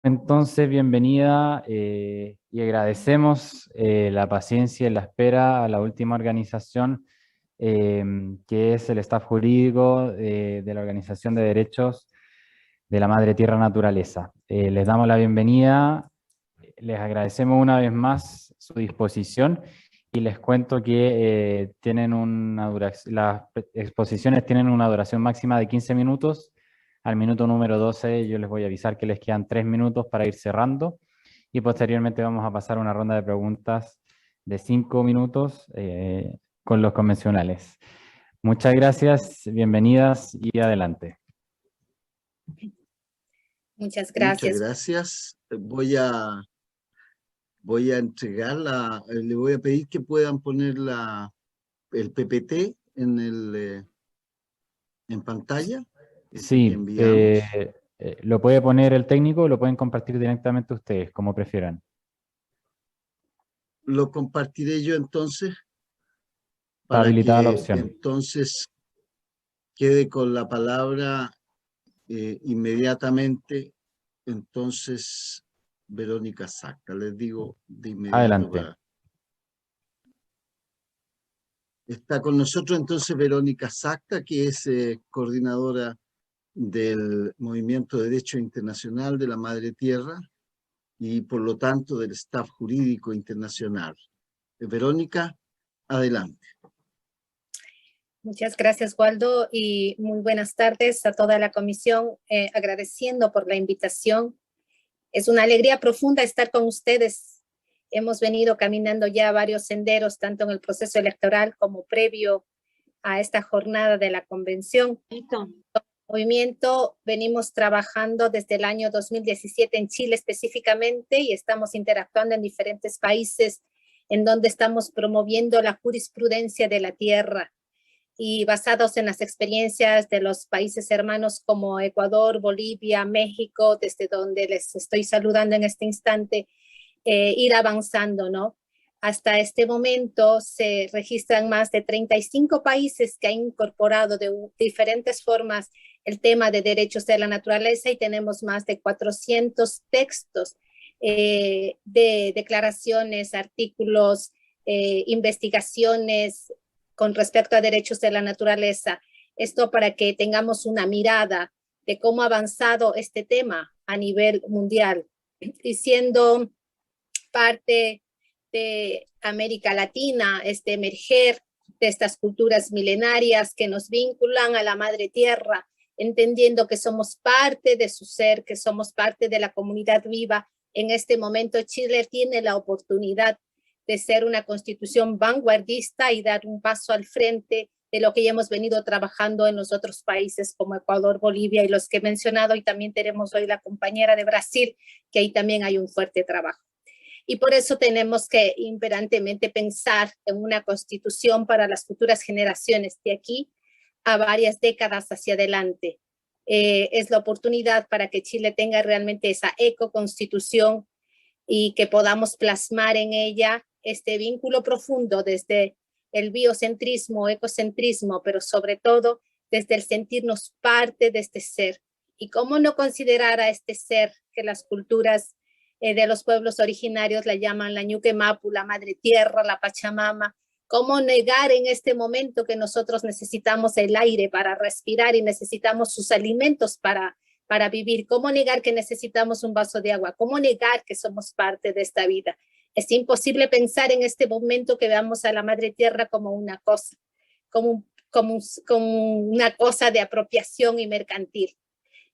Entonces, bienvenida y agradecemos la paciencia y la espera a la última organización, eh, que es el staff jurídico de la Organización de Derechos de la Madre Tierra Naturaleza. Les damos la bienvenida, les agradecemos una vez más su disposición y les cuento que tienen las exposiciones tienen una duración máxima de 15 minutos. Al minuto número 12 yo les voy a avisar que les quedan 3 minutos para ir cerrando y posteriormente vamos a pasar a una ronda de preguntas de 5 minutos con los convencionales. Muchas gracias, bienvenidas y adelante. Muchas Muchas gracias. gracias. Voy a entregar le voy a pedir que puedan poner el PPT en pantalla. Ese que Sí, enviamos. lo puede poner el técnico o lo pueden compartir directamente ustedes, como prefieran. Lo compartiré yo entonces Está para habilitada la que opción. entonces quede con la palabra inmediatamente. Entonces, Verónica Sacta, les digo de inmediato Adelante. Está con nosotros entonces Verónica Sacta, que es coordinadora del Movimiento de Derecho Internacional de la Madre Tierra y por lo tanto del staff jurídico internacional. Verónica, adelante. Muchas gracias, Waldo, y muy buenas tardes a toda la comisión, agradeciendo por la invitación. Es una alegría profunda estar con ustedes. Hemos venido caminando ya varios senderos, tanto en el proceso electoral como previo a esta jornada de la convención. Movimiento venimos trabajando desde el año 2017 en Chile específicamente y estamos interactuando en diferentes países en donde estamos promoviendo la jurisprudencia de la tierra y basados en las experiencias de los países hermanos como Ecuador, Bolivia, México, desde donde les estoy saludando en este instante, ir avanzando, ¿no? Hasta este momento se registran más de 35 países que han incorporado de diferentes formas el tema de derechos de la naturaleza y tenemos más de 400 textos de declaraciones, artículos, investigaciones con respecto a derechos de la naturaleza. Esto para que tengamos una mirada de cómo ha avanzado este tema a nivel mundial y siendo parte de América Latina, emerger de estas culturas milenarias que nos vinculan a la madre tierra, entendiendo que somos parte de su ser, que somos parte de la comunidad viva. En este momento Chile tiene la oportunidad de ser una constitución vanguardista y dar un paso al frente de lo que ya hemos venido trabajando en los otros países como Ecuador, Bolivia y los que he mencionado, y también tenemos hoy la compañera de Brasil, que ahí también hay un fuerte trabajo. Y por eso tenemos que imperantemente pensar en una constitución para las futuras generaciones de aquí a varias décadas hacia adelante. Es la oportunidad para que Chile tenga realmente esa ecoconstitución y que podamos plasmar en ella este vínculo profundo desde el biocentrismo, ecocentrismo, pero sobre todo desde el sentirnos parte de este ser. Y cómo no considerar a este ser que las culturas de los pueblos originarios la llaman la Ñuque Mapu, la madre tierra, la Pachamama. ¿Cómo negar en este momento que nosotros necesitamos el aire para respirar y necesitamos sus alimentos para vivir? ¿Cómo negar que necesitamos un vaso de agua? ¿Cómo negar que somos parte de esta vida? Es imposible pensar en este momento que veamos a la madre tierra como una cosa, como una cosa de apropiación y mercantil.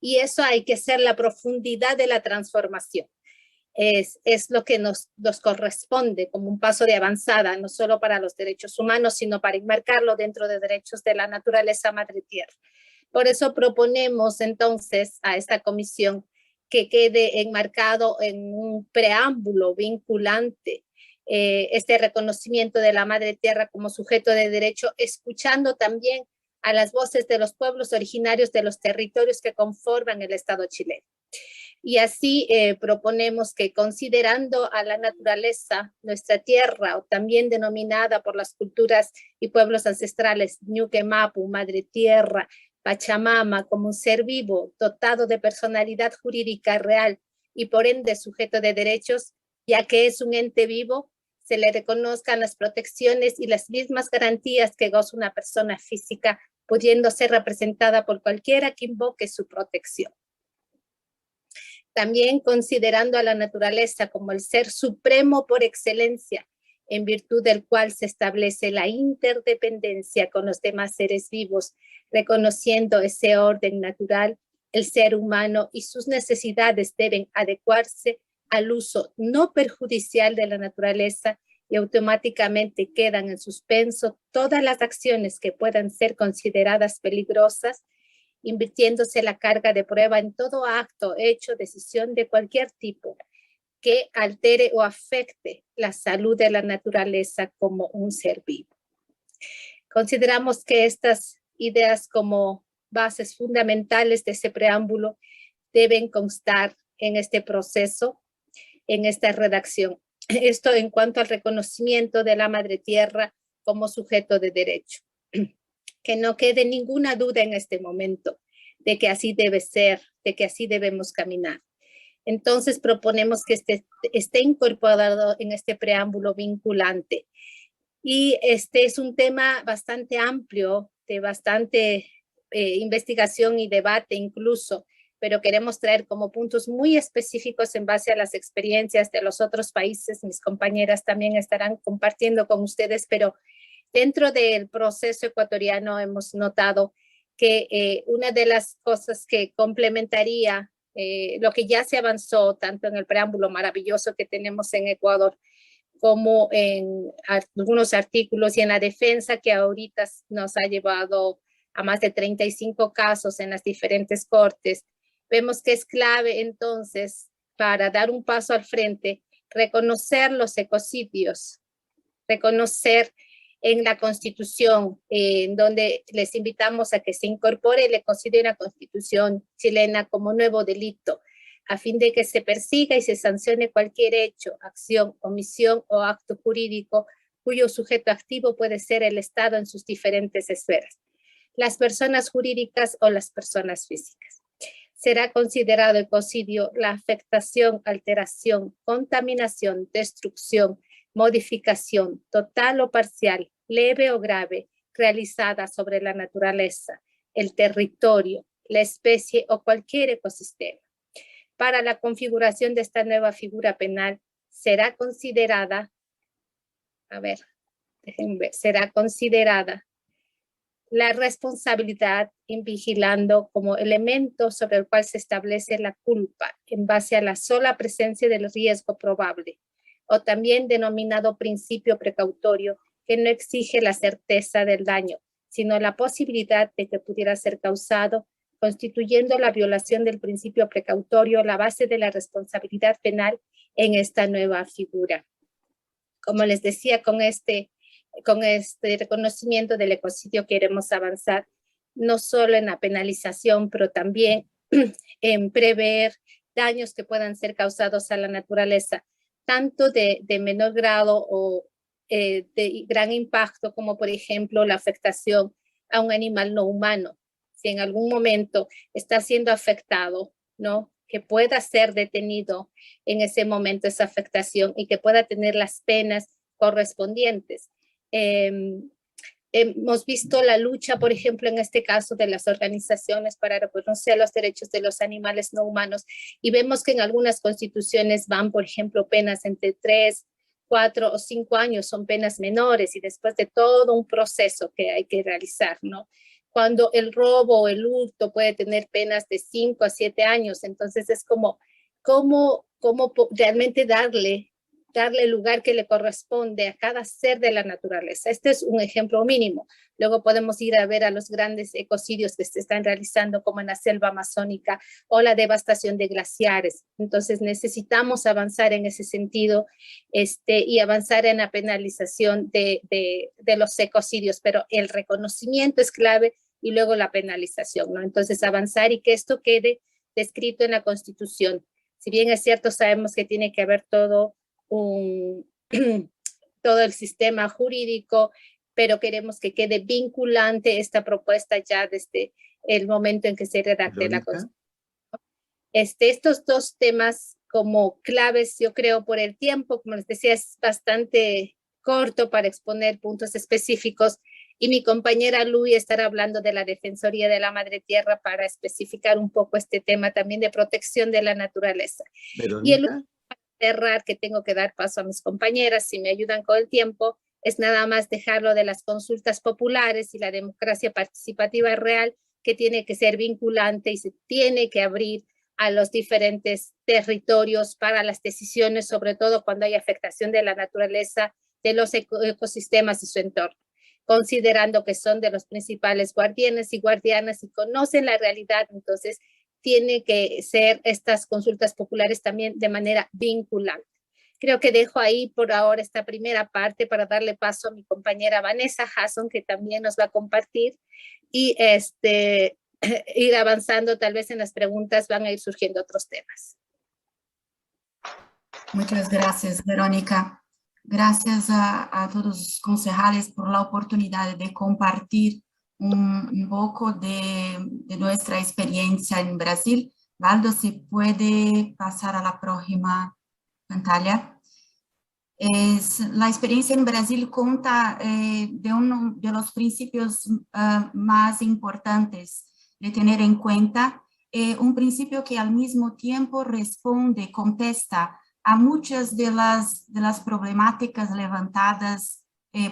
Y eso hay que ser la profundidad de la transformación. Es lo que nos corresponde como un paso de avanzada, no solo para los derechos humanos, sino para enmarcarlo dentro de derechos de la naturaleza madre tierra. Por eso proponemos entonces a esta comisión que quede enmarcado en un preámbulo vinculante este reconocimiento de la madre tierra como sujeto de derecho, escuchando también a las voces de los pueblos originarios de los territorios que conforman el Estado chileno. Y así proponemos que considerando a la naturaleza, nuestra tierra, o también denominada por las culturas y pueblos ancestrales, Ñuque Mapu, madre tierra, Pachamama, como un ser vivo dotado de personalidad jurídica real y por ende sujeto de derechos, ya que es un ente vivo, se le reconozcan las protecciones y las mismas garantías que goza una persona física, pudiendo ser representada por cualquiera que invoque su protección. También considerando a la naturaleza como el ser supremo por excelencia, en virtud del cual se establece la interdependencia con los demás seres vivos, reconociendo ese orden natural, el ser humano y sus necesidades deben adecuarse al uso no perjudicial de la naturaleza y automáticamente quedan en suspenso todas las acciones que puedan ser consideradas peligrosas, invirtiéndose la carga de prueba en todo acto, hecho, decisión de cualquier tipo que altere o afecte la salud de la naturaleza como un ser vivo. Consideramos que estas ideas como bases fundamentales de ese preámbulo deben constar en este proceso, en esta redacción. Esto en cuanto al reconocimiento de la Madre Tierra como sujeto de derecho. Que no quede ninguna duda en este momento de que así debe ser, de que así debemos caminar. Entonces proponemos que esté incorporado en este preámbulo vinculante. Y este es un tema bastante amplio, de bastante investigación y debate incluso, pero queremos traer como puntos muy específicos en base a las experiencias de los otros países. Mis compañeras también estarán compartiendo con ustedes, pero dentro del proceso ecuatoriano hemos notado que una de las cosas que complementaría lo que ya se avanzó tanto en el preámbulo maravilloso que tenemos en Ecuador como en algunos artículos y en la defensa que ahorita nos ha llevado a más de 35 casos en las diferentes cortes, vemos que es clave entonces para dar un paso al frente, reconocer los ecocidios, reconocer en la Constitución, en donde les invitamos a que se incorpore el ecocidio en la Constitución chilena como nuevo delito, a fin de que se persiga y se sancione cualquier hecho, acción, omisión o acto jurídico cuyo sujeto activo puede ser el Estado en sus diferentes esferas, las personas jurídicas o las personas físicas. Será considerado ecocidio la afectación, alteración, contaminación, destrucción, modificación total o parcial, leve o grave, realizada sobre la naturaleza, el territorio, la especie o cualquier ecosistema. Para la configuración de esta nueva figura penal será considerada, será considerada la responsabilidad en vigilando como elemento sobre el cual se establece la culpa en base a la sola presencia del riesgo probable, o también denominado principio precautorio, que no exige la certeza del daño, sino la posibilidad de que pudiera ser causado, constituyendo la violación del principio precautorio la base de la responsabilidad penal en esta nueva figura. Como les decía, con este reconocimiento del ecocidio queremos avanzar no solo en la penalización, pero también en prever daños que puedan ser causados a la naturaleza, tanto de menor grado o de gran impacto, como por ejemplo la afectación a un animal no humano. Si en algún momento está siendo afectado, ¿no?, que pueda ser detenido en ese momento esa afectación y que pueda tener las penas correspondientes. Hemos visto la lucha, por ejemplo, en este caso de las organizaciones para reconocer los derechos de los animales no humanos, y vemos que en algunas constituciones van, por ejemplo, penas entre 3, 4 o 5 años, son penas menores, y después de todo un proceso que hay que realizar, ¿no? Cuando el robo o el hurto puede tener penas de 5 a 7 años, entonces es como realmente darle el lugar que le corresponde a cada ser de la naturaleza. Este es un ejemplo mínimo. Luego podemos ir a ver a los grandes ecocidios que se están realizando, como en la selva amazónica o la devastación de glaciares. Entonces necesitamos avanzar en ese sentido y avanzar en la penalización de los ecocidios, pero el reconocimiento es clave y luego la penalización, ¿no? Entonces avanzar y que esto quede descrito en la Constitución. Si bien es cierto, sabemos que tiene que haber todo el sistema jurídico, pero queremos que quede vinculante esta propuesta ya desde el momento en que se redacte la Constitución. Estos dos temas como claves, yo creo, por el tiempo. Como les decía, es bastante corto para exponer puntos específicos, y mi compañera Luis estará hablando de la Defensoría de la Madre Tierra para especificar un poco este tema también de protección de la naturaleza. Verónica. Y el último para cerrar, que tengo que dar paso a mis compañeras, si me ayudan con el tiempo, es nada más dejarlo de las consultas populares y la democracia participativa real, que tiene que ser vinculante y se tiene que abrir a los diferentes territorios para las decisiones, sobre todo cuando hay afectación de la naturaleza, de los ecosistemas y su entorno, considerando que son de los principales guardianes y guardianas y conocen la realidad. Entonces tiene que ser estas consultas populares también de manera vinculante. Creo que dejo ahí por ahora esta primera parte para darle paso a mi compañera Vanessa Hasson, que también nos va a compartir, y ir avanzando. Tal vez en las preguntas van a ir surgiendo otros temas. Muchas gracias, Verónica. Gracias a todos los concejales por la oportunidad de compartir un poco de nuestra experiencia en Brasil. Valdo, si puede pasar a la próxima pantalla. La experiencia en Brasil cuenta de uno de los principios más importantes de tener en cuenta, un principio que al mismo tiempo responde, contesta a muchas de las problemáticas levantadas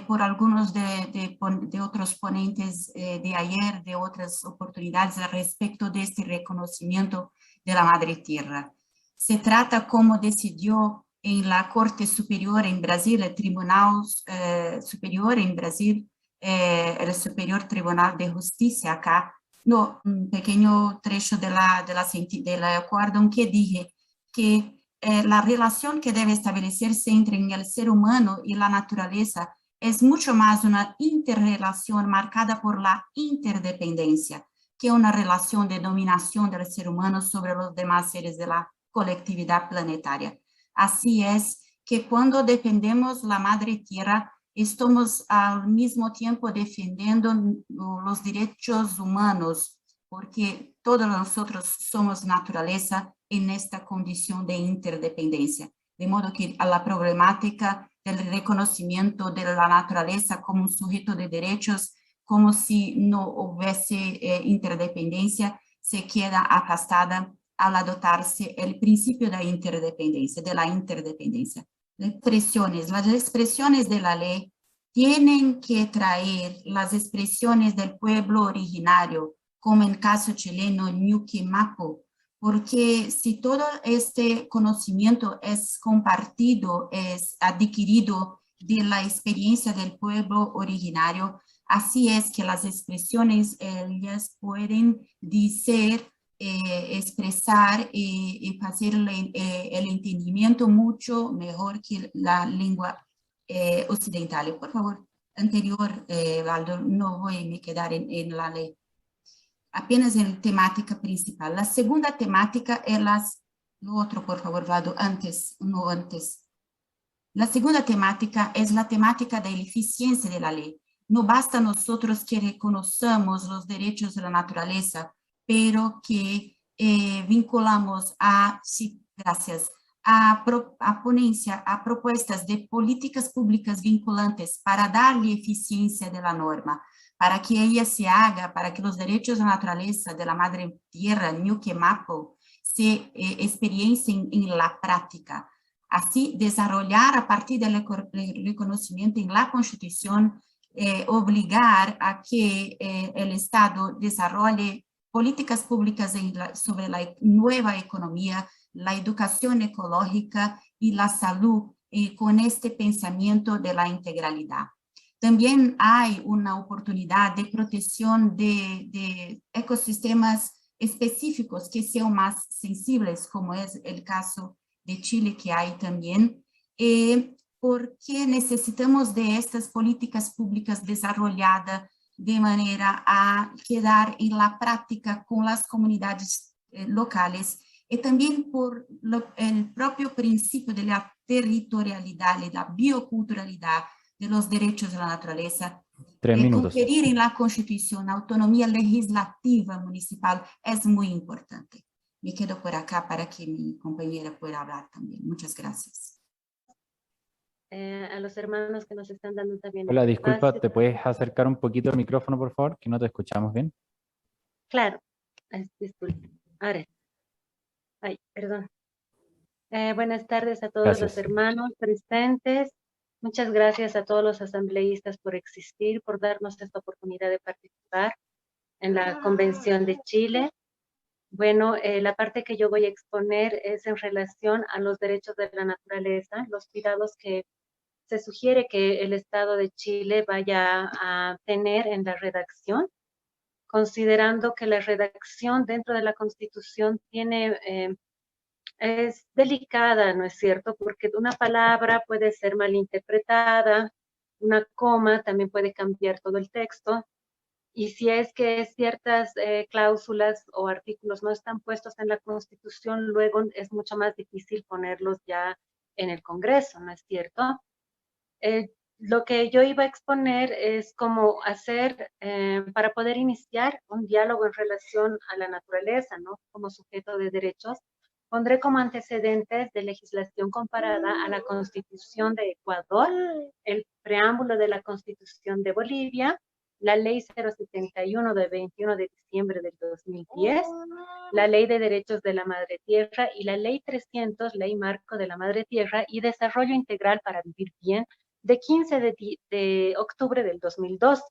por algunos de otros ponentes de ayer, de otras oportunidades respecto de este reconocimiento de la Madre Tierra. Se trata, como decidió en la Corte Superior en Brasil, el Tribunal Superior en Brasil, el Superior Tribunal de Justicia acá, no, un pequeño trecho del acuerdo que dije que la relación que debe establecerse entre el ser humano y la naturaleza es mucho más una interrelación marcada por la interdependencia que una relación de dominación del ser humano sobre los demás seres de la colectividad planetaria. Así es que cuando defendemos la Madre Tierra, estamos al mismo tiempo defendiendo los derechos humanos, porque todos nosotros somos naturaleza en esta condición de interdependencia. De modo que a la problemática del reconocimiento de la naturaleza como un sujeto de derechos, como si no hubiese interdependencia, se queda aplastada al adoptarse el principio de la interdependencia. Las expresiones de la ley tienen que traer las expresiones del pueblo originario, como en el caso chileno Ñuquemapu, porque si todo este conocimiento es compartido, es adquirido de la experiencia del pueblo originario, así es que las expresiones ellas pueden decir, expresar y hacer el entendimiento mucho mejor que la lengua occidental. Por favor, anterior, Valdo, no voy a me quedar en la ley. Apenas en temática principal. La segunda temática es lo otro, por favor, Valdo, no antes. La segunda temática es la temática de la eficiencia de la ley. No basta nosotros que reconozcamos los derechos de la naturaleza, pero que vinculamos a ponencia, a propuestas de políticas públicas vinculantes para darle eficiencia de la norma, para que ella se haga, para que los derechos de la naturaleza de la Madre Tierra, Ñuquemapu, se experiencien en la práctica. Así, desarrollar a partir del reconocimiento en la Constitución, obligar a que el Estado desarrolle políticas públicas sobre la nueva economía, la educación ecológica y la salud, con este pensamiento de la integralidad. También hay una oportunidad de protección de ecosistemas específicos que sean más sensibles, como es el caso de Chile, que hay también, porque necesitamos de estas políticas públicas desarrolladas de manera a quedar en la práctica con las comunidades locales, y también por el propio principio de la territorialidad y la bioculturalidad de los derechos de la naturaleza. 3 minutos. Conferir en la Constitución autonomía legislativa municipal es muy importante. me quedo por acá para que mi compañera pueda hablar también. Muchas gracias. A los hermanos que nos están dando también Hola, el disculpa, espacio. ¿te puedes acercar un poquito el micrófono, por favor? Que no te escuchamos bien. Claro, disculpe. Ahora, ay, perdón. Buenas tardes a todos los Gracias. hermanos presentes. Muchas gracias a todos los asambleístas por existir, por darnos esta oportunidad de participar en la Convención de Chile. Bueno, la parte que yo voy a exponer es en relación a los derechos de la naturaleza, los cuidados que se sugiere que el Estado de Chile vaya a tener en la redacción, considerando que la redacción dentro de la Constitución es delicada, ¿no es cierto? Porque una palabra puede ser malinterpretada, una coma también puede cambiar todo el texto, y si es que ciertas cláusulas o artículos no están puestos en la Constitución, luego es mucho más difícil ponerlos ya en el Congreso, ¿no es cierto? Lo que yo iba a exponer es cómo hacer para poder iniciar un diálogo en relación a la naturaleza, ¿no? Como sujeto de derechos. Pondré como antecedentes de legislación comparada a la Constitución de Ecuador, el preámbulo de la Constitución de Bolivia, la Ley 071 de 21 de diciembre del 2010, la Ley de Derechos de la Madre Tierra y la Ley 300, Ley Marco de la Madre Tierra y Desarrollo Integral para Vivir Bien, de 15 de octubre del 2002.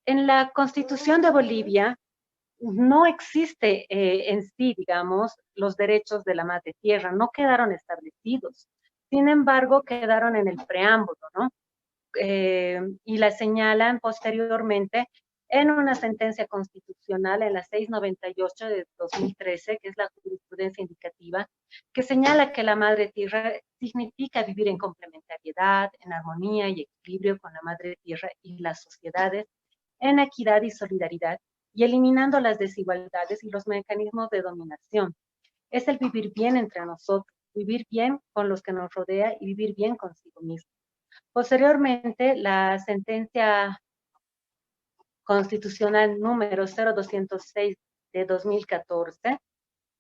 En la Constitución de Bolivia no existe en sí, digamos, los derechos de la madre tierra, no quedaron establecidos. Sin embargo, quedaron en el preámbulo, ¿no? Y la señalan posteriormente en una sentencia constitucional, en la 698 de 2013, que es la jurisprudencia indicativa, que señala que la madre tierra significa vivir en complementariedad, en armonía y equilibrio con la madre tierra y las sociedades, en equidad y solidaridad, y eliminando las desigualdades y los mecanismos de dominación. Es el vivir bien entre nosotros, vivir bien con los que nos rodea y vivir bien consigo mismo. Posteriormente, la sentencia constitucional número 0206 de 2014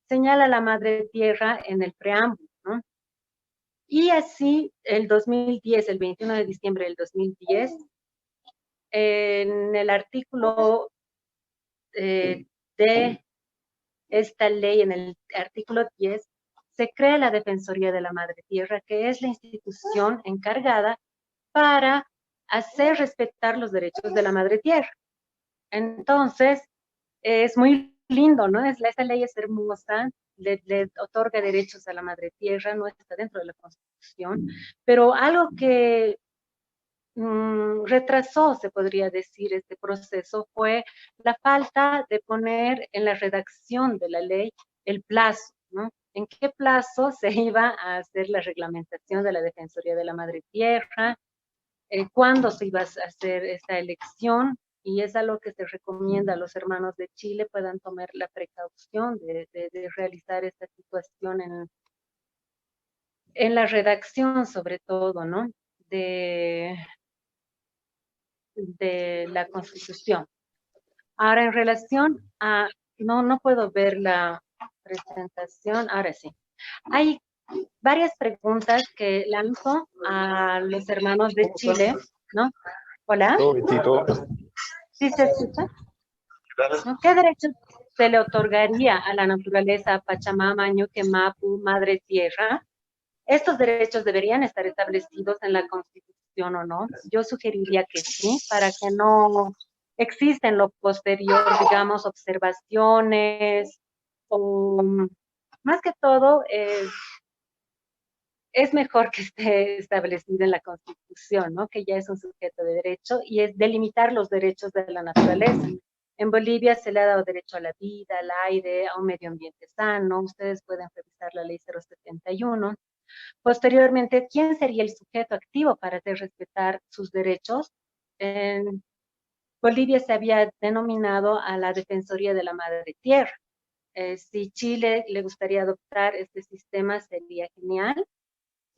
señala a la madre tierra en el preámbulo, ¿no? Y así, el 2010, el 21 de diciembre del 2010, en el artículo de esta ley, en el artículo 10, se crea la Defensoría de la Madre Tierra, que es la institución encargada para hacer respetar los derechos de la Madre Tierra. Entonces, es muy lindo, ¿no? Esta ley es hermosa, le otorga derechos a la Madre Tierra, no está dentro de la Constitución, pero algo que retrasó, se podría decir, este proceso fue la falta de poner en la redacción de la ley el plazo, ¿no? ¿En qué plazo se iba a hacer la reglamentación de la Defensoría de la Madre Tierra? ¿Cuándo se iba a hacer esta elección? Y es algo que se recomienda a los hermanos de Chile puedan tomar la precaución de realizar esta situación en la redacción, sobre todo, ¿no? De la Constitución. Ahora, en relación a, no puedo ver la presentación, ahora sí. Hay varias preguntas que lanzo a los hermanos de Chile, ¿no? Hola. ¿Sí se escucha? ¿Qué derechos se le otorgaría a la naturaleza Pachamama, Ñuque Mapu, Madre Tierra? ¿Estos derechos deberían estar establecidos en la Constitución o no? Yo sugeriría que sí, para que no exista en lo posterior, digamos, observaciones, o más que todo, es mejor que esté establecido en la Constitución, ¿no? Que ya es un sujeto de derecho y es delimitar los derechos de la naturaleza. En Bolivia se le ha dado derecho a la vida, al aire, a un medio ambiente sano. Ustedes pueden revisar la ley 071. Posteriormente, ¿quién sería el sujeto activo para hacer respetar sus derechos? En Bolivia se había denominado a la Defensoría de la Madre Tierra. Si Chile le gustaría adoptar este sistema, sería genial.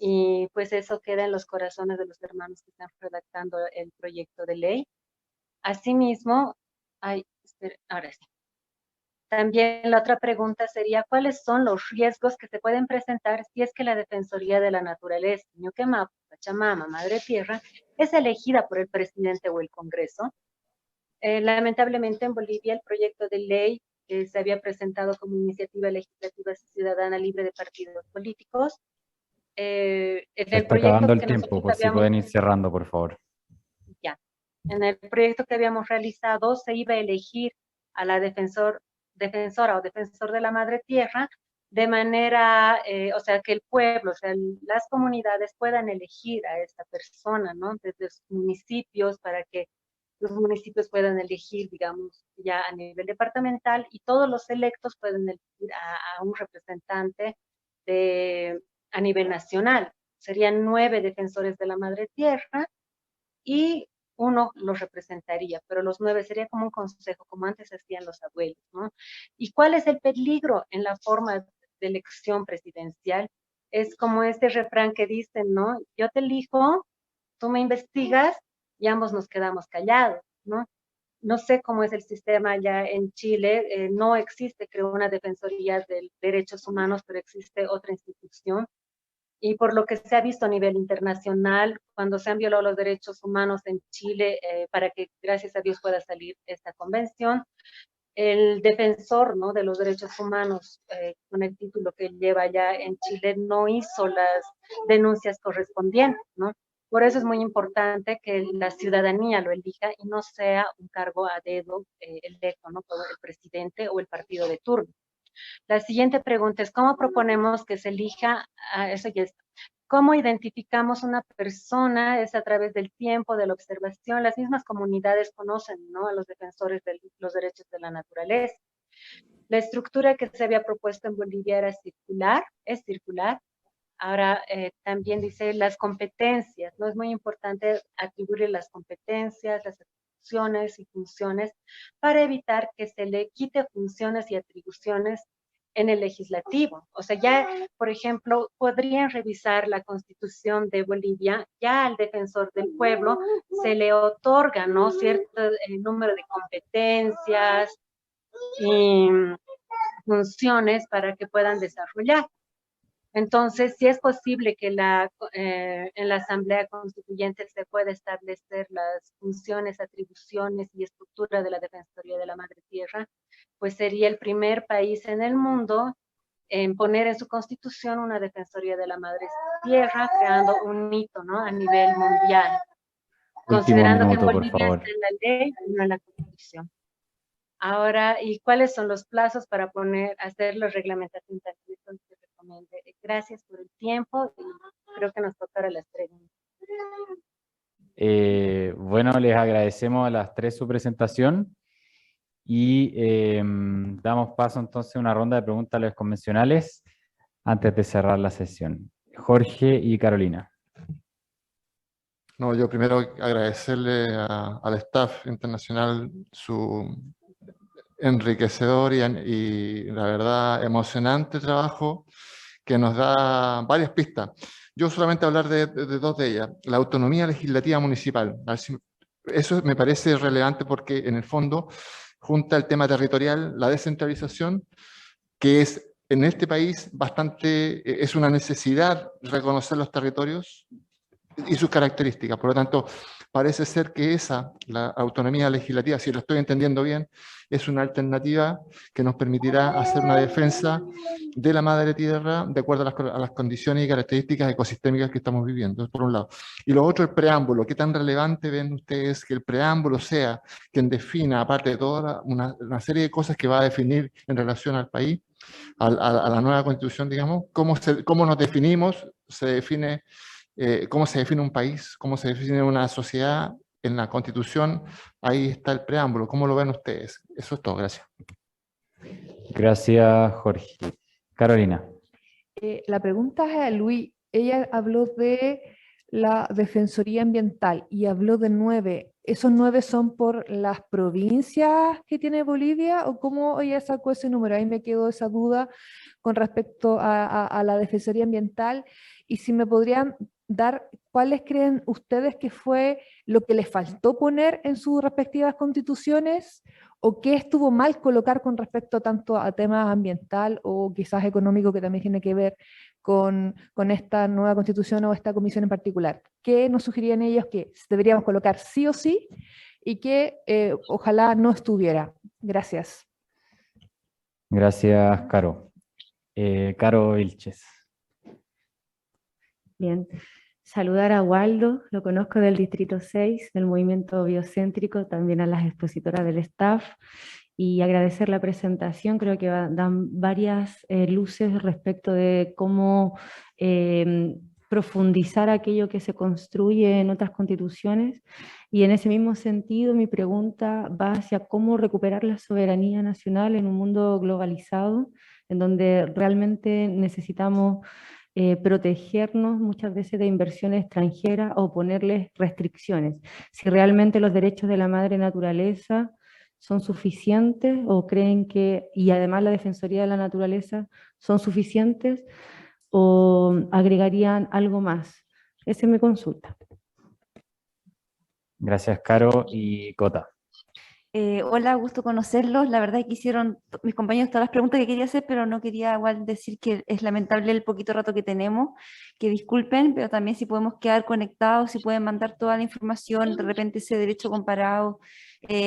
Y pues eso queda en los corazones de los hermanos que están redactando el proyecto de ley. Asimismo, ahora sí. También la otra pregunta sería, ¿cuáles son los riesgos que se pueden presentar si es que la Defensoría de la Naturaleza, Ñuquemapa, Pachamama, Madre Tierra, es elegida por el presidente o el Congreso? Lamentablemente en Bolivia el proyecto de ley que se había presentado como iniciativa legislativa ciudadana libre de partidos políticos, en Se el está proyecto acabando el que tiempo, nosotros por si habíamos... pueden ir cerrando, por favor. Ya. En el proyecto que habíamos realizado se iba a elegir a la defensora o defensor de la madre tierra de manera, o sea, que el pueblo, o sea, las comunidades puedan elegir a esta persona, ¿no? Desde sus municipios para que los municipios puedan elegir, digamos, ya a nivel departamental y todos los electos pueden elegir a un representante a nivel nacional. Serían 9 defensores de la madre tierra y uno los representaría, pero los 9 sería como un consejo, como antes hacían los abuelos, ¿no? ¿Y cuál es el peligro en la forma de elección presidencial? Es como este refrán que dicen, ¿no? Yo te elijo, tú me investigas y ambos nos quedamos callados, ¿no? No sé cómo es el sistema allá en Chile, no existe, creo, una defensoría de derechos humanos, pero existe otra institución. Y por lo que se ha visto a nivel internacional, cuando se han violado los derechos humanos en Chile, para que gracias a Dios pueda salir esta convención, el defensor, ¿no?, de los derechos humanos, con el título que lleva ya en Chile, no hizo las denuncias correspondientes, ¿no? Por eso es muy importante que la ciudadanía lo elija y no sea un cargo a dedo electo, ¿no?, por el presidente o el partido de turno. La siguiente pregunta es, ¿cómo proponemos que se elija? Eso ya está. ¿Cómo identificamos una persona? Es a través del tiempo, de la observación. Las mismas comunidades conocen, ¿no?, a los defensores de los derechos de la naturaleza. La estructura que se había propuesto en Bolivia era circular, es circular. Ahora también dice las competencias, ¿no? Es muy importante atribuirle las competencias, las atribuciones y funciones para evitar que se le quite funciones y atribuciones en el legislativo. O sea, ya, por ejemplo, podrían revisar la Constitución de Bolivia, ya al defensor del pueblo se le otorga, ¿no?, cierto número de competencias y funciones para que puedan desarrollar. Entonces, sí es posible que en la Asamblea Constituyente se pueda establecer las funciones, atribuciones y estructura de la Defensoría de la Madre Tierra, pues sería el primer país en el mundo en poner en su Constitución una Defensoría de la Madre Tierra, creando un hito, ¿no?, a nivel mundial. Último Considerando que en minuto, por Bolivia favor. está en la ley y no en la Constitución. Ahora, ¿y cuáles son los plazos para hacer los reglamentaciones que se recomiende? Gracias por el tiempo y creo que nos tocará las preguntas. Bueno, les agradecemos a las 3 su presentación y damos paso entonces a una ronda de preguntas a los convencionales antes de cerrar la sesión. Jorge y Carolina. No, yo primero agradecerle al staff internacional su enriquecedor y la verdad emocionante trabajo que nos da varias pistas. Yo solamente hablar de 2 de ellas. La autonomía legislativa municipal. Eso me parece relevante porque en el fondo junta el tema territorial, la descentralización, que es en este país es una necesidad reconocer los territorios y sus características. Por lo tanto, parece ser que la autonomía legislativa, si lo estoy entendiendo bien, es una alternativa que nos permitirá hacer una defensa de la madre tierra de acuerdo a las condiciones y características ecosistémicas que estamos viviendo, por un lado. Y lo otro, el preámbulo. ¿Qué tan relevante ven ustedes que el preámbulo sea quien defina, aparte de toda una serie de cosas que va a definir en relación al país, a la nueva constitución, digamos, cómo nos definimos, se define cómo se define un país, cómo se define una sociedad en la Constitución? Ahí está el preámbulo. ¿Cómo lo ven ustedes? Eso es todo. Gracias. Gracias, Jorge. Carolina. La pregunta es a Luis. Ella habló de la Defensoría Ambiental y habló de 9. ¿Esos 9 son por las provincias que tiene Bolivia o cómo ella sacó ese número? Ahí me quedó esa duda con respecto a la Defensoría Ambiental. Y si me podrían dar cuáles creen ustedes que fue lo que les faltó poner en sus respectivas constituciones ¿O qué estuvo mal colocar con respecto tanto a temas ambiental o quizás económico que también tiene que ver con esta nueva constitución o esta comisión en particular? ¿Qué nos sugerían ellos que deberíamos colocar sí o sí y que ojalá no estuviera? Gracias. Gracias, Caro. Caro Vilches. Bien, saludar a Waldo, lo conozco del Distrito 6, del Movimiento Biocéntrico, también a las expositoras del staff, y agradecer la presentación. Creo que dan varias luces respecto de cómo profundizar aquello que se construye en otras constituciones, y en ese mismo sentido mi pregunta va hacia cómo recuperar la soberanía nacional en un mundo globalizado, en donde realmente necesitamos protegernos muchas veces de inversiones extranjeras o ponerles restricciones. Si realmente los derechos de la madre naturaleza son suficientes o creen que, y además la Defensoría de la Naturaleza, son suficientes o agregarían algo más. Esa es mi consulta. Gracias, Caro. Y Cota. Hola, gusto conocerlos. La verdad es que hicieron mis compañeros todas las preguntas que quería hacer, pero no quería igual decir que es lamentable el poquito rato que tenemos, que disculpen, pero también si podemos quedar conectados, si pueden mandar toda la información, de repente ese derecho comparado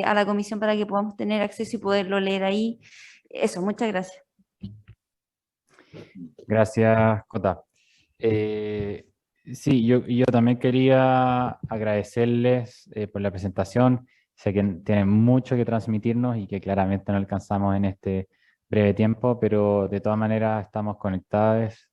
a la comisión para que podamos tener acceso y poderlo leer ahí. Eso, muchas gracias. Gracias, Cota. Sí, yo también quería agradecerles por la presentación. Sé que tienen mucho que transmitirnos y que claramente no alcanzamos en este breve tiempo, pero de todas maneras estamos conectados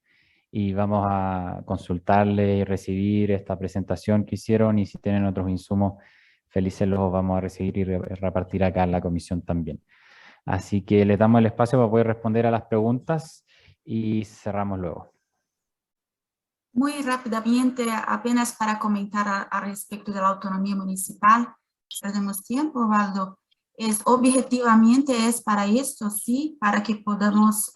y vamos a consultarles y recibir esta presentación que hicieron, y si tienen otros insumos, felices los vamos a recibir y repartir acá en la comisión también. Así que les damos el espacio para poder responder a las preguntas y cerramos luego. Muy rápidamente, apenas para comentar a respecto de la autonomía municipal, perdemos tiempo, Waldo. Objetivamente es para esto, sí, para que podamos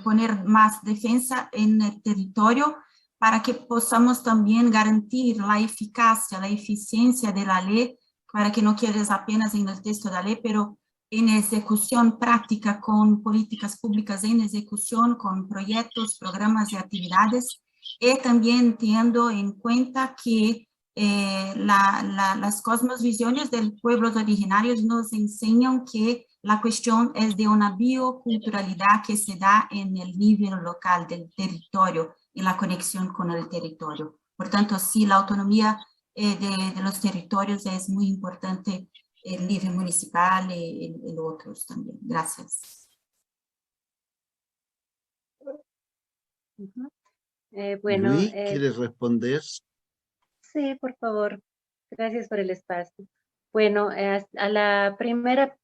poner más defensa en el territorio, para que podamos también garantir la eficacia, la eficiencia de la ley, para que no quedes apenas en el texto de la ley, pero en ejecución práctica, con políticas públicas en ejecución, con proyectos, programas y actividades, y también teniendo en cuenta que las cosmovisiones de los pueblos originarios nos enseñan que la cuestión es de una bioculturalidad que se da en el nivel local del territorio y la conexión con el territorio. Por tanto, sí, la autonomía de los territorios es muy importante, el nivel municipal y otros también. Gracias. Bueno, Luis, ¿quieres responder? sí, por favor. Gracias por el espacio. Bueno, a la primera,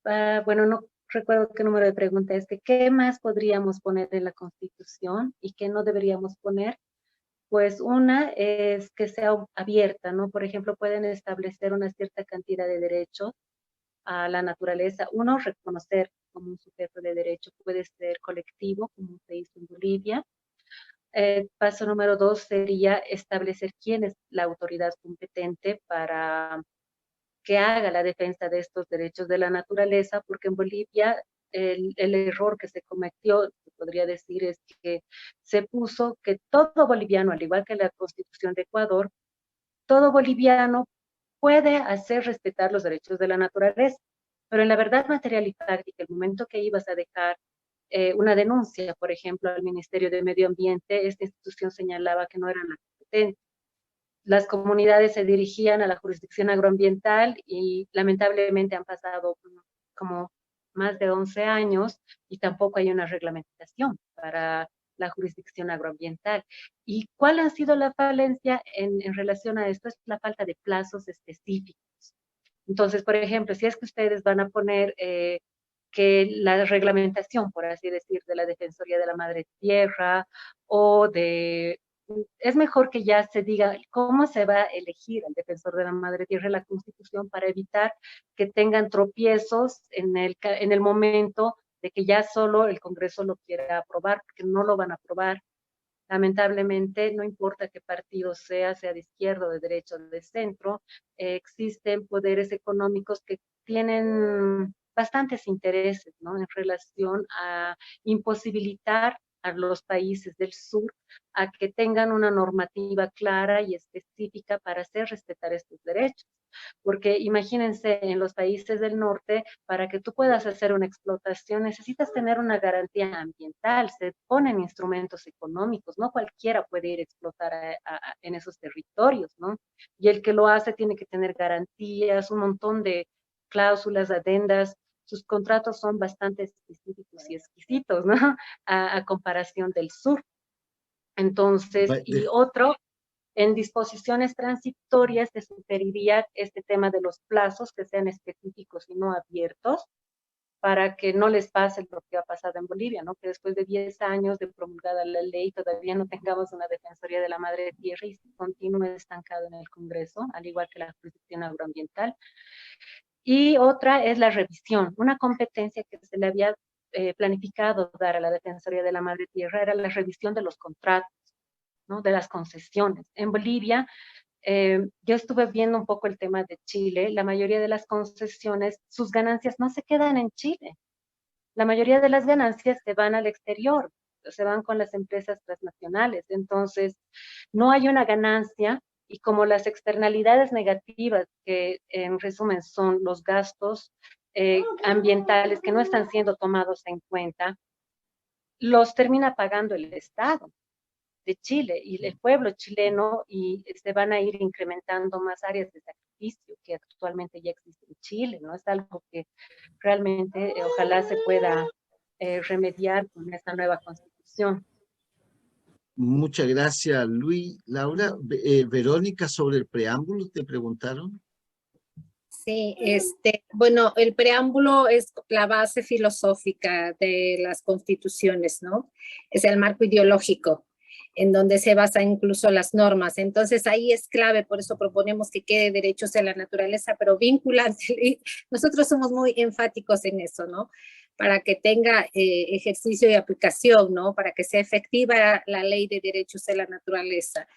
bueno, no recuerdo qué número de pregunta es, que ¿qué más podríamos poner en la Constitución y qué no deberíamos poner? Pues una es que sea abierta, ¿no? Por ejemplo, pueden establecer una cierta cantidad de derechos a la naturaleza. Uno, reconocer como un sujeto de derecho, puede ser colectivo, como se hizo en Bolivia. Paso número 2 sería establecer quién es la autoridad competente para que haga la defensa de estos derechos de la naturaleza, porque en Bolivia el error que se cometió, se podría decir, es que se puso que todo boliviano, al igual que la Constitución de Ecuador, todo boliviano puede hacer respetar los derechos de la naturaleza, pero en la verdad material y práctica, el momento que ibas a dejar una denuncia, por ejemplo, al Ministerio de Medio Ambiente, esta institución señalaba que no eran la competente. Las comunidades se dirigían a la jurisdicción agroambiental y lamentablemente han pasado como más de 11 años y tampoco hay una reglamentación para la jurisdicción agroambiental. ¿Y cuál ha sido la falencia en relación a esto? Es la falta de plazos específicos. Entonces, por ejemplo, si es que ustedes van a poner que la reglamentación, por así decir, de la Defensoría de la Madre Tierra o de... Es mejor que ya se diga cómo se va a elegir el defensor de la Madre Tierra en la Constitución para evitar que tengan tropiezos en el momento de que ya solo el Congreso lo quiera aprobar, porque no lo van a aprobar. Lamentablemente, no importa qué partido sea de izquierda, de derecha o de centro, existen poderes económicos que tienen bastantes intereses, ¿no? En relación a imposibilitar a los países del sur a que tengan una normativa clara y específica para hacer respetar estos derechos. Porque imagínense, en los países del norte, para que tú puedas hacer una explotación, necesitas tener una garantía ambiental, se ponen instrumentos económicos, no cualquiera puede ir a explotar en esos territorios, ¿no? Y el que lo hace tiene que tener garantías, un montón de cláusulas, adendas, sus contratos son bastante específicos y exquisitos, ¿no? A comparación del sur. Entonces, y otro, en disposiciones transitorias se sugeriría este tema de los plazos que sean específicos y no abiertos, para que no les pase lo que ha pasado en Bolivia, ¿no? Que después de 10 años de promulgada la ley todavía no tengamos una Defensoría de la Madre Tierra y continúe estancado en el Congreso, al igual que la jurisdicción agroambiental. Y otra es la revisión. Una competencia que se le había planificado dar a la Defensoría de la Madre Tierra era la revisión de los contratos, ¿no? De las concesiones. En Bolivia, yo estuve viendo un poco el tema de Chile. La mayoría de las concesiones, sus ganancias no se quedan en Chile. La mayoría de las ganancias se van al exterior, se van con las empresas transnacionales. Entonces, no hay una ganancia. Y como las externalidades negativas, que en resumen son los gastos ambientales que no están siendo tomados en cuenta, los termina pagando el Estado de Chile y el pueblo chileno, y se van a ir incrementando más áreas de sacrificio que actualmente ya existen en Chile, ¿no? Es algo que realmente ojalá se pueda remediar con esta nueva constitución. Muchas gracias, Luis. Laura, Verónica, sobre el preámbulo, ¿te preguntaron? Sí, bueno, el preámbulo es la base filosófica de las constituciones, ¿no? Es el marco ideológico en donde se basan incluso las normas. Entonces ahí es clave, por eso proponemos que quede derechos de la naturaleza, pero vinculante. Nosotros somos muy enfáticos en eso, ¿no? Para que tenga ejercicio y aplicación, ¿no? Para que sea efectiva la ley de derechos de la naturaleza.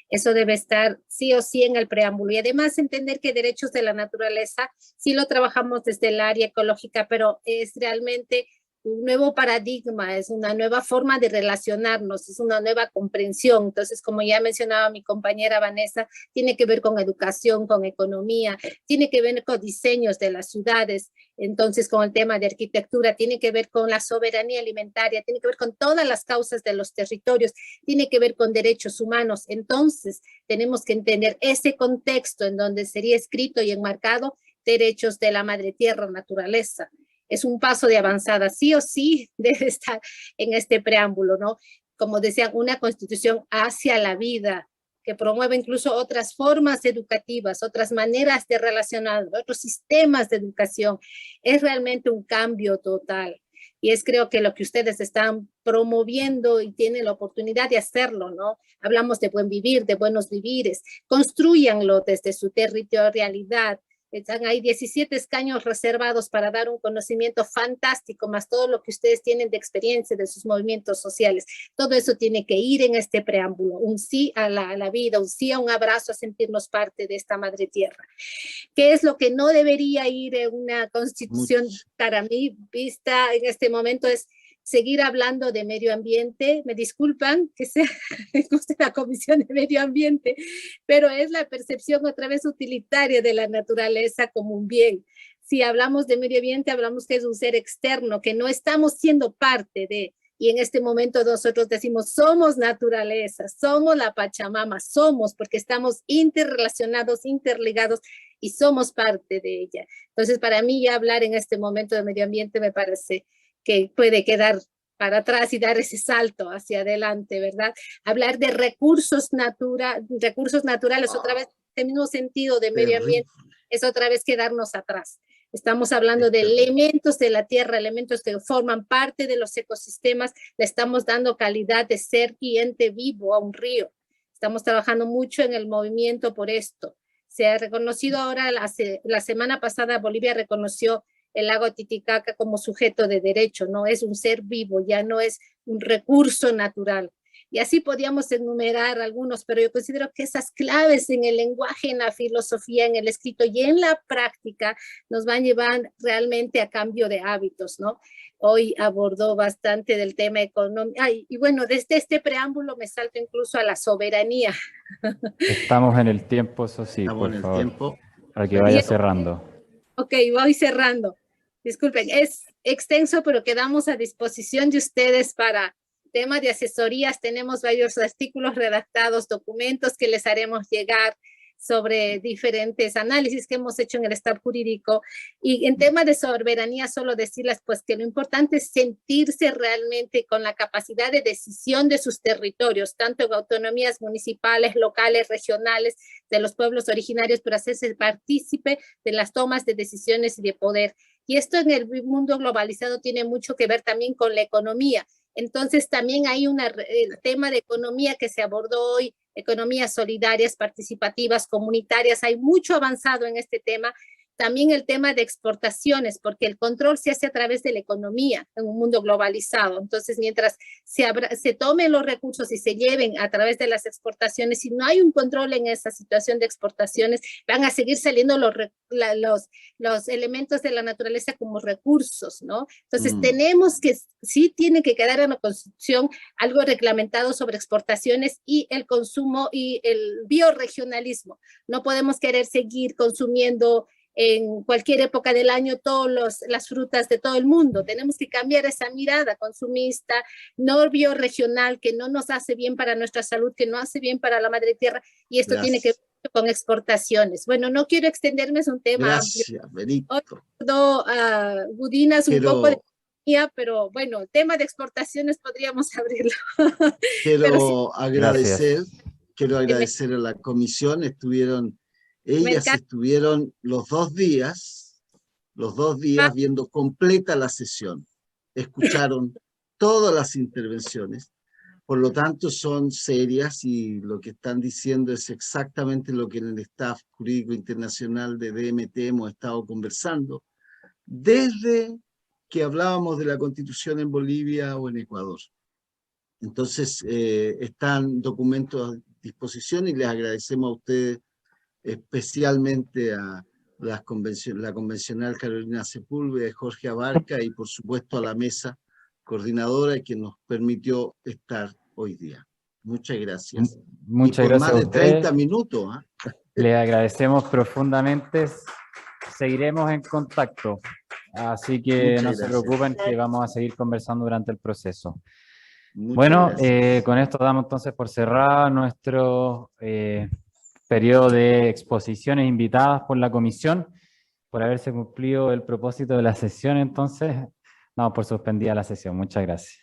Eso debe estar sí o sí en el preámbulo. Y además entender que derechos de la naturaleza sí lo trabajamos desde el área ecológica, pero es realmente un nuevo paradigma, es una nueva forma de relacionarnos, es una nueva comprensión. Entonces, como ya mencionaba mi compañera Vanessa, tiene que ver con educación, con economía, tiene que ver con diseños de las ciudades, entonces con el tema de arquitectura, tiene que ver con la soberanía alimentaria, tiene que ver con todas las causas de los territorios, tiene que ver con derechos humanos. Entonces, tenemos que entender ese contexto en donde sería escrito y enmarcado derechos de la madre tierra, naturaleza. Es un paso de avanzada, sí o sí debe estar en este preámbulo, ¿no? Como decían, una constitución hacia la vida, que promueve incluso otras formas educativas, otras maneras de relacionar, otros sistemas de educación. Es realmente un cambio total. Y es creo que lo que ustedes están promoviendo y tienen la oportunidad de hacerlo, ¿no? Hablamos de buen vivir, de buenos vivires. Construyanlo desde su territorialidad. Hay 17 escaños reservados para dar un conocimiento fantástico, más todo lo que ustedes tienen de experiencia de sus movimientos sociales. Todo eso tiene que ir en este preámbulo. Un sí a la vida, un sí a un abrazo, a sentirnos parte de esta madre tierra. ¿Qué es lo que no debería ir en una constitución para mí vista en este momento? Es seguir hablando de medio ambiente. Me disculpan que sea la Comisión de Medio Ambiente, pero es la percepción otra vez utilitaria de la naturaleza como un bien. Si hablamos de medio ambiente, hablamos que es un ser externo, que no estamos siendo parte de, y en este momento nosotros decimos, somos naturaleza, somos la Pachamama, somos, porque estamos interrelacionados, interligados, y somos parte de ella. Entonces, para mí ya hablar en este momento de medio ambiente me parece que puede quedar para atrás y dar ese salto hacia adelante, ¿verdad? Hablar de recursos naturales, otra vez, en el mismo sentido de medio ambiente, es otra vez quedarnos atrás. Estamos hablando de elementos de la tierra, elementos que forman parte de los ecosistemas, le estamos dando calidad de ser y ente vivo a un río. Estamos trabajando mucho en el movimiento por esto. Se ha reconocido ahora, la semana pasada Bolivia reconoció el lago Titicaca como sujeto de derecho, no es un ser vivo, ya no es un recurso natural. Y así podíamos enumerar algunos, pero yo considero que esas claves en el lenguaje, en la filosofía, en el escrito y en la práctica nos van a llevar realmente a cambio de hábitos, ¿no? Hoy abordó bastante del tema económico. Y bueno, desde este preámbulo me salto incluso a la soberanía. Estamos en el tiempo, eso sí, Estamos por en el favor, tiempo. para que vaya cerrando. Ok, voy cerrando. Disculpen, es extenso, pero quedamos a disposición de ustedes para tema de asesorías. Tenemos varios artículos redactados, documentos que les haremos llegar sobre diferentes análisis que hemos hecho en el staff jurídico. Y en tema de soberanía, solo decirles pues que lo importante es sentirse realmente con la capacidad de decisión de sus territorios, tanto en autonomías municipales, locales, regionales, de los pueblos originarios, pero hacerse partícipe de las tomas de decisiones y de poder. Y esto en el mundo globalizado tiene mucho que ver también con la economía. Entonces también hay el tema de economía que se abordó hoy, economías solidarias, participativas, comunitarias, hay mucho avanzado en este tema. También el tema de exportaciones, porque el control se hace a través de la economía en un mundo globalizado. Entonces, mientras se tomen los recursos y se lleven a través de las exportaciones, si no hay un control en esa situación de exportaciones, van a seguir saliendo los elementos de la naturaleza como recursos, ¿no? Entonces, tenemos que, sí tiene que quedar en la Constitución algo reglamentado sobre exportaciones y el consumo y el bioregionalismo. No podemos querer seguir consumiendo en cualquier época del año todas las frutas de todo el mundo. Tenemos que cambiar esa mirada consumista, no bioregional, que no nos hace bien para nuestra salud, que no hace bien para la madre tierra, y esto tiene que ver con exportaciones. Bueno, no quiero extenderme, es un tema amplio. Benito. Budinas un poco de economía, pero bueno, el tema de exportaciones podríamos abrirlo. Quiero agradecer a la comisión, ellas estuvieron los dos días viendo completa la sesión, escucharon todas las intervenciones, por lo tanto son serias y lo que están diciendo es exactamente lo que en el staff jurídico internacional de DMT hemos estado conversando desde que hablábamos de la Constitución en Bolivia o en Ecuador. Entonces están documentos a disposición y les agradecemos a ustedes, especialmente a la convencional Carolina Sepúlveda, Jorge Abarca y por supuesto a la mesa coordinadora que nos permitió estar hoy día. Muchas gracias. Muchas gracias más a de 30 minutos. Le agradecemos profundamente. Seguiremos en contacto. Así que no se preocupen que vamos a seguir conversando durante el proceso. Bueno, con esto damos entonces por cerrado nuestro periodo de exposiciones invitadas por la comisión, por haberse cumplido el propósito de la sesión. Entonces, damos por suspendida la sesión. Muchas gracias.